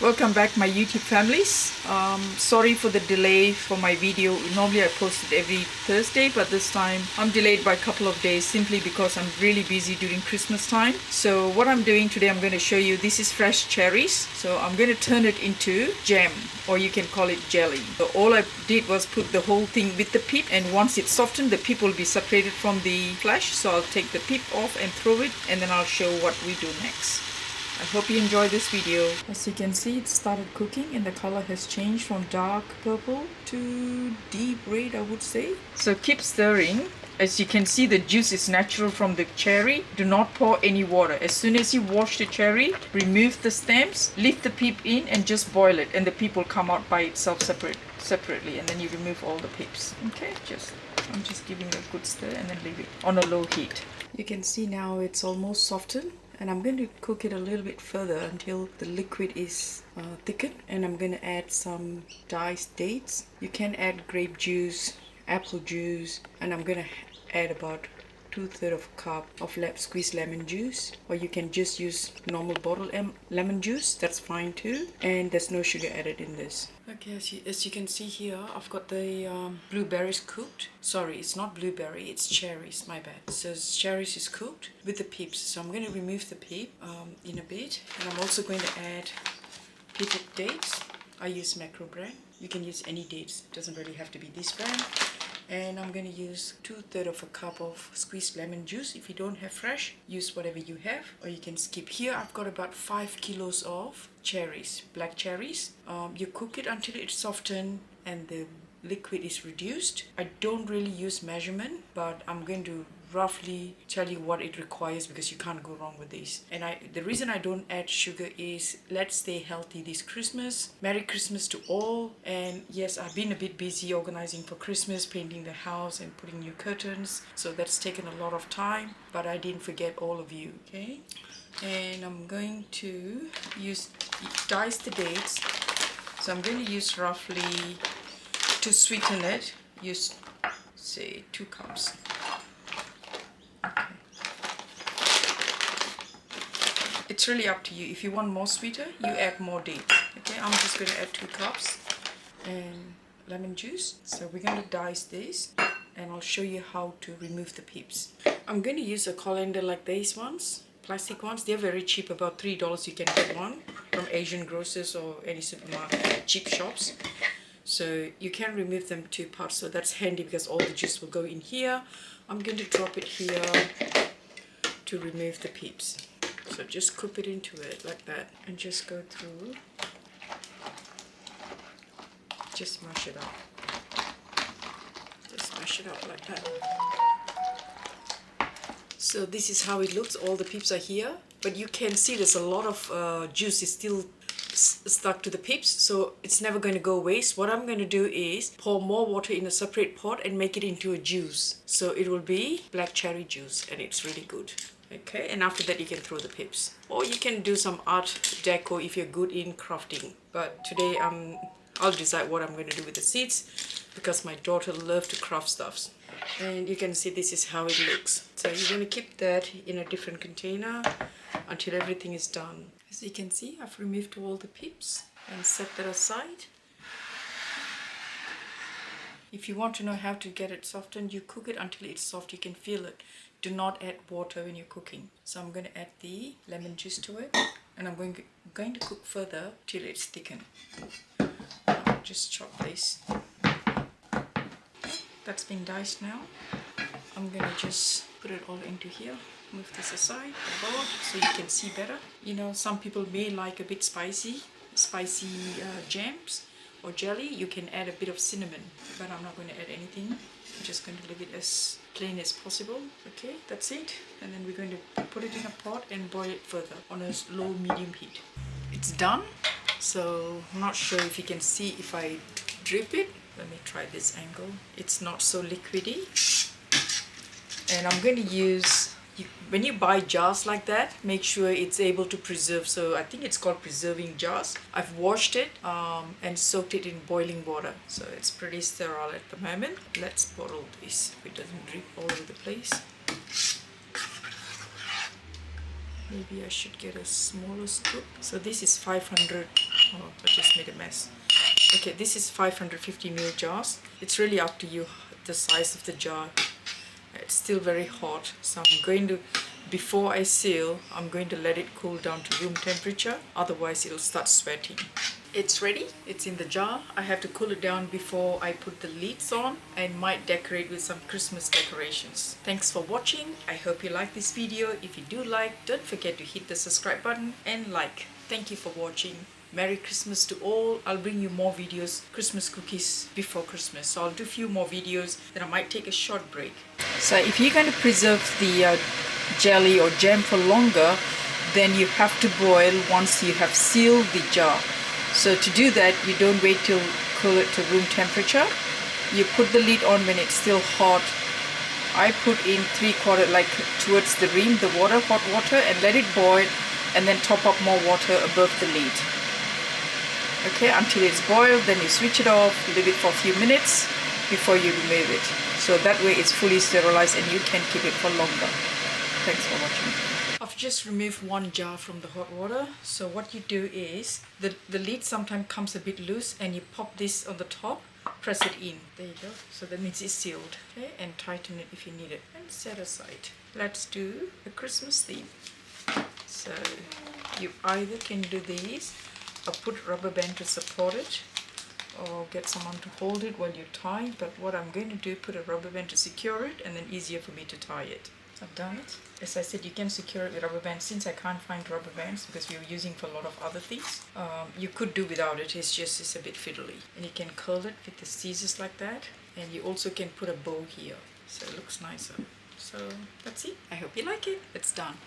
Welcome back my YouTube families. Sorry for the delay for my video. Normally I post it every Thursday, but this time I'm delayed by a couple of days simply because I'm really busy during Christmas time. So what I'm doing today, I'm going to show you, this is fresh cherries. So I'm going to turn it into jam, or you can call it jelly. So all I did was put the whole thing with the pip, and once it's softened, the pip will be separated from the flesh. So I'll take the pip off and throw it, and then I'll show what we do next. I hope you enjoy this video. As you can see, it started cooking and the color has changed from dark purple to deep red, I would say. So keep stirring. As you can see, the juice is natural from the cherry. Do not pour any water. As soon as you wash the cherry, remove the stems, lift the pip in and just boil it, and the pip will come out by itself separately, and then you remove all the pips. Okay, I'm just giving it a good stir and then leave it on a low heat. You can see now it's almost softened. And I'm going to cook it a little bit further until the liquid is thickened. And I'm going to add some diced dates. You can add grape juice, apple juice, and I'm going to add about 2/3 of a cup of squeezed lemon juice, or you can just use normal bottled lemon juice, that's fine too. And there's no sugar added in this. Okay, as you can see here, I've got the blueberries cooked. Sorry, it's not blueberry, it's cherries, my bad. So cherries is cooked with the pips. So I'm going to remove the pip in a bit, and I'm also going to add pitted dates. I use macro brand. You can use any dates, it doesn't really have to be this brand. And I'm going to use 2/3 of a cup of squeezed lemon juice. If you don't have fresh, use whatever you have, or you can skip. Here I've got about 5 kilos of cherries, black cherries. You cook it until it's softened and the liquid is reduced. I don't really use measurement, but I'm going to roughly tell you what it requires because you can't go wrong with these. And the reason I don't add sugar is let's stay healthy this Christmas. Merry Christmas to all. And yes, I've been a bit busy organizing for Christmas, painting the house and putting new curtains, so that's taken a lot of time, but I didn't forget all of you. Okay, and I'm going to dice the dates. So I'm going to use roughly, to sweeten it, use say 2 cups. It's really up to you. If you want more sweeter, you add more dates. Okay, I'm just going to add 2 cups and lemon juice. So we're going to dice this, and I'll show you how to remove the pips. I'm going to use a colander like these ones, plastic ones. They're very cheap, about $3 you can get one from Asian grocers or any supermarket, cheap shops. So you can remove them 2 parts, so that's handy because all the juice will go in here. I'm going to drop it here to remove the pips. So just scoop it into it like that and just go through. Just mash it up. Just mash it up like that. So this is how it looks. All the pips are here, but you can see there's a lot of juice is still stuck to the pips, so it's never going to go waste. What I'm going to do is pour more water in a separate pot and make it into a juice. So it will be black cherry juice, and it's really good. Okay, and after that you can throw the pips, or you can do some art deco if you're good in crafting. But today I'll decide what I'm going to do with the seeds because my daughter loves to craft stuffs. And you can see this is how it looks. So you're going to keep that in a different container until everything is done. As you can see, I've removed all the pips and set that aside. If you want to know how to get it softened, you cook it until it's soft. You can feel it. Do not add water when you're cooking. So I'm going to add the lemon juice to it, and I'm going to cook further till it's thickened. I'll just chop this. That's been diced now. I'm going to just put it all into here. Move this aside, the board, so you can see better. You know, some people may like a bit spicy jams or jelly. You can add a bit of cinnamon, but I'm not going to add anything. I'm just going to leave it as plain as possible. Okay, that's it. And then we're going to put it in a pot and boil it further on a low medium heat. It's done. So I'm not sure if you can see if I drip it. Let me try this angle. It's not so liquidy. And I'm going to use, when you buy jars like that, make sure it's able to preserve. So I think it's called preserving jars. I've washed it and soaked it in boiling water. So it's pretty sterile at the moment. Let's bottle this so it doesn't drip all over the place. Maybe I should get a smaller scoop. So this is 500 Oh, I just made a mess. Okay, this is 550 ml jars. It's really up to you, the size of the jar. It's still very hot, so I'm going to, before I seal, I'm going to let it cool down to room temperature, otherwise it'll start sweating. It's ready, it's in the jar. I have to cool it down before I put the lids on and might decorate with some Christmas decorations. Thanks for watching. I hope you like this video. If you do like, don't forget to hit the subscribe button and like. Thank you for watching. Merry Christmas to all. I'll bring you more videos, Christmas cookies before Christmas. So I'll do a few more videos, then I might take a short break. So if you're going to preserve the jelly or jam for longer, then you have to boil once you have sealed the jar. So to do that, you don't wait till cool it to room temperature. You put the lid on when it's still hot. I put in 3/4, like towards the rim, the water, hot water, and let it boil, and then top up more water above the lid. Okay, until it's boiled, then you switch it off, leave it for a few minutes before you remove it. So that way it's fully sterilized and you can keep it for longer. Thanks for watching. I've just removed one jar from the hot water. So what you do is, the lid sometimes comes a bit loose and you pop this on the top, press it in. There you go. So that means it's sealed. Okay, and tighten it if you need it. And set aside. Let's do a Christmas theme. So you either can do these, or put rubber band to support it, or get someone to hold it while you tie. But what I'm going to do, put a rubber band to secure it, and then easier for me to tie it. I've done it. As I said, you can secure it with rubber bands. Since I can't find rubber bands because we were using for a lot of other things, you could do without it. It's a bit fiddly. And you can curl it with the scissors like that. And you also can put a bow here, so it looks nicer. So that's it. I hope you like it. It's done.